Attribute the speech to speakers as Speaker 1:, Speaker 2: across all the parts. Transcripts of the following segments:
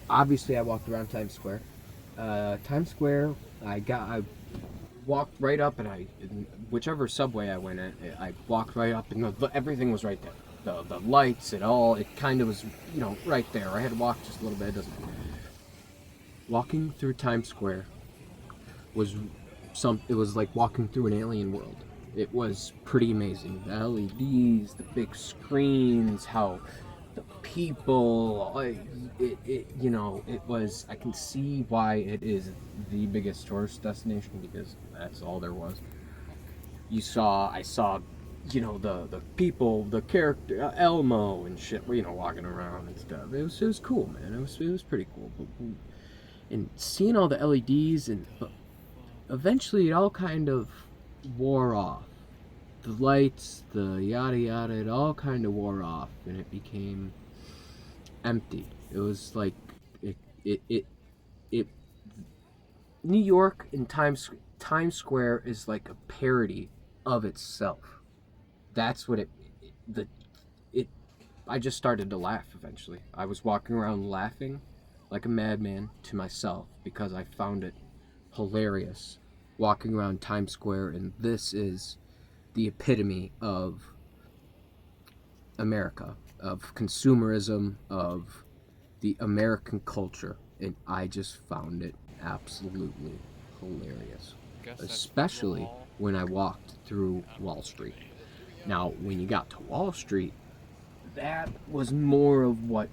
Speaker 1: obviously I walked around Times Square. Times Square, I walked right up, and whichever subway I went in, I walked right up, and everything was right there. The lights, it kind of was, right there. I had to walk just a little bit. It doesn't. Walking through Times Square was it was like walking through an alien world. It was pretty amazing. The LEDs, the big screens, how the people, it was, I can see why it is the biggest tourist destination, because that's all there was. I saw, the people, the character, Elmo and shit, walking around and stuff. It was cool, man. It was pretty cool. And seeing all the LEDs, and eventually it all kind of wore off. The lights, the yada yada, it all kind of wore off, and it became empty. It was like it New York and Times Square is like a parody of itself. That's what the it I just started to laugh eventually. I was walking around laughing like a madman to myself because I found it hilarious walking around Times Square, and this is the epitome of America, of consumerism, of the American culture, and I just found it absolutely hilarious, especially when I walked through Wall Street. Now, when you got to Wall Street, that was more of what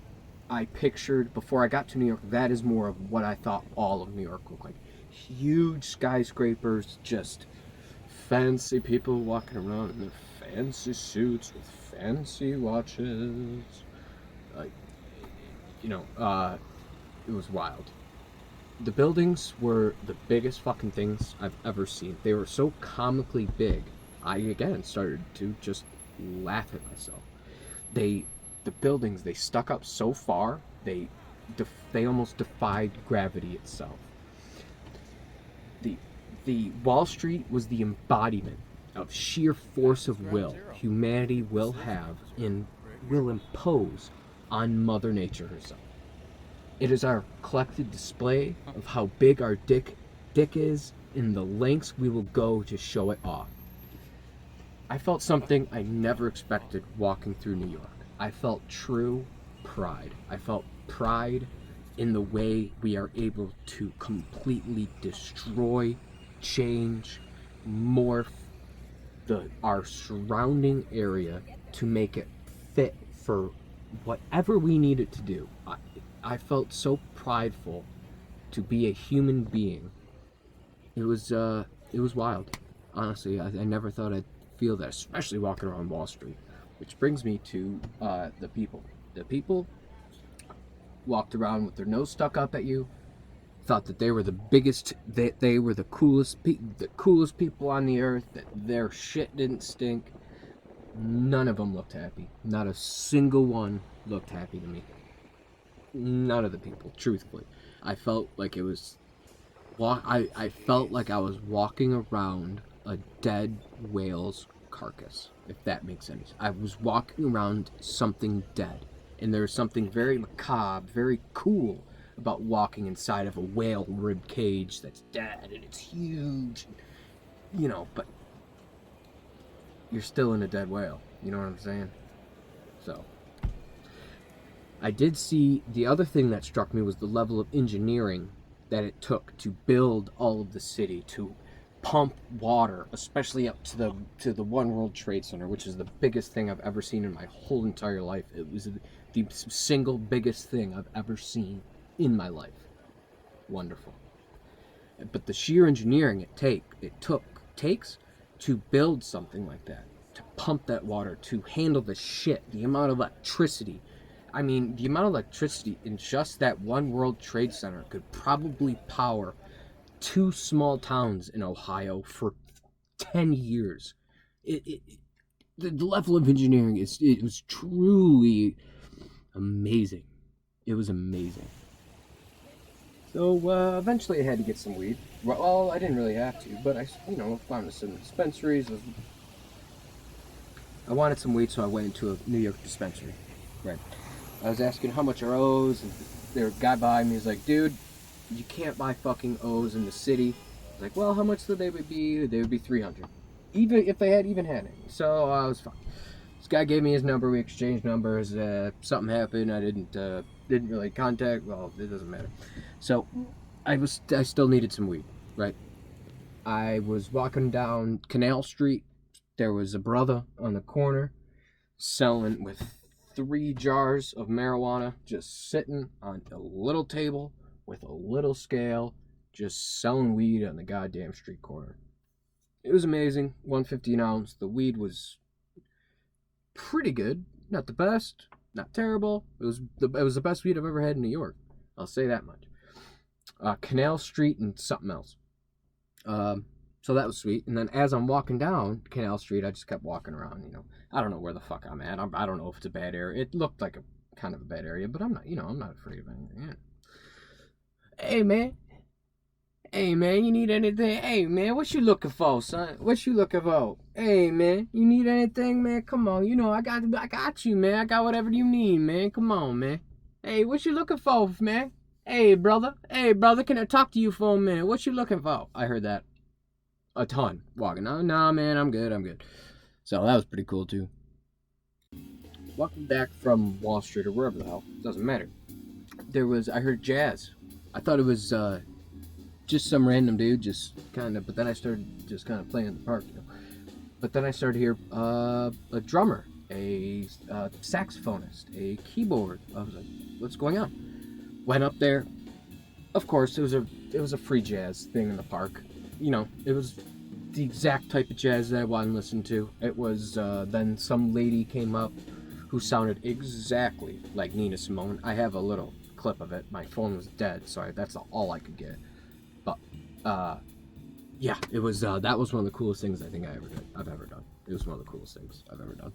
Speaker 1: I pictured before I got to New York. That is more of what I thought all of New York looked like. Huge skyscrapers, just fancy people walking around in their fancy suits with fancy watches. Like, you know, uh, it was wild. The buildings were the biggest fucking things I've ever seen. They were so comically big. I again started to just laugh at myself. They, the buildings, they stuck up so far. They almost defied gravity itself. The the Wall Street was the embodiment of sheer force of will humanity will have and will impose on Mother Nature herself. It is our collective display of how big our dick is and the lengths we will go to show it off. I felt something I never expected walking through New York. I felt true pride. I felt pride in the way we are able to completely destroy, change, morph our surrounding area to make it fit for whatever we need it to do. I felt so prideful to be a human being. It was wild. Honestly, I never thought I'd feel that, especially walking around Wall Street. Which brings me to the people. The people walked around with their nose stuck up at you, thought that they were the biggest, that they were the coolest people on the earth, that their shit didn't stink. None of them looked happy. Not a single one looked happy to me. None of the people, truthfully. I felt like it was I felt like I was walking around a dead whale's carcass, if that makes sense. I was walking around something dead, and there was something very macabre, very cool about walking inside of a whale rib cage that's dead and it's huge, but you're still in a dead whale. You know what I'm saying? So, I did see the other thing that struck me was the level of engineering that it took to build all of the city, to pump water, especially up to the One World Trade Center, which is the biggest thing I've ever seen in my whole entire life. It was the single biggest thing I've ever seen in my life. Wonderful. But the sheer engineering takes to build something like that, to pump that water, to handle the shit, the amount of electricity. I mean, the amount of electricity in just that One World Trade Center could probably power two small towns in Ohio for 10 years. The level of engineering it was truly amazing. It was amazing. So eventually I had to get some weed. Well, I didn't really have to, but I found some dispensaries. I wanted some weed, so I went into a New York dispensary. Right. I was asking how much are O's, and There was a guy behind me. He's like, dude, you can't buy fucking O's in the city. I was like, well, how much would they be? They would be 300, even if they even had any. So I was fine. This guy gave me his number. We exchanged numbers. Something happened. I didn't really contact. Well, it doesn't matter. So I still needed some weed, right? I was walking down Canal Street. There was a brother on the corner selling with 3 jars of marijuana, just sitting on a little table with a little scale, just selling weed on the goddamn street corner. It was amazing. 150 an ounce. The weed was pretty good. Not the best, not terrible. It was the best weed I've ever had in New York. I'll say that much. Canal Street and something else. So that was sweet. And then as I'm walking down Canal Street, I just kept walking around. I don't know where the fuck I'm at. I don't know if it's a bad area. It looked like a kind of a bad area, but I'm not. I'm not afraid of anything. Yeah. Hey man, you need anything? Hey man, what you looking for, son? What you looking for? Hey man, you need anything, man? Come on, I got you, man. I got whatever you need, man. Come on, man. Hey, what you looking for, man? Hey brother, can I talk to you for a minute? What you looking for? I heard that a ton walking. Nah, man, I'm good. So that was pretty cool too. Walking back from Wall Street or wherever the hell, doesn't matter. I heard jazz. I thought it was just some random dude, just kind of. But then I started just kind of playing in the park, But then I started to hear a drummer, a saxophonist, a keyboard. I was like, what's going on? Went up there. Of course, it was a free jazz thing in the park. It was the exact type of jazz that I wanted to listen to. It was then some lady came up who sounded exactly like Nina Simone. I have a little clip of it. My phone was dead, so that's all I could get. But yeah, it was that was one of the coolest things I think I've ever done. It was one of the coolest things I've ever done.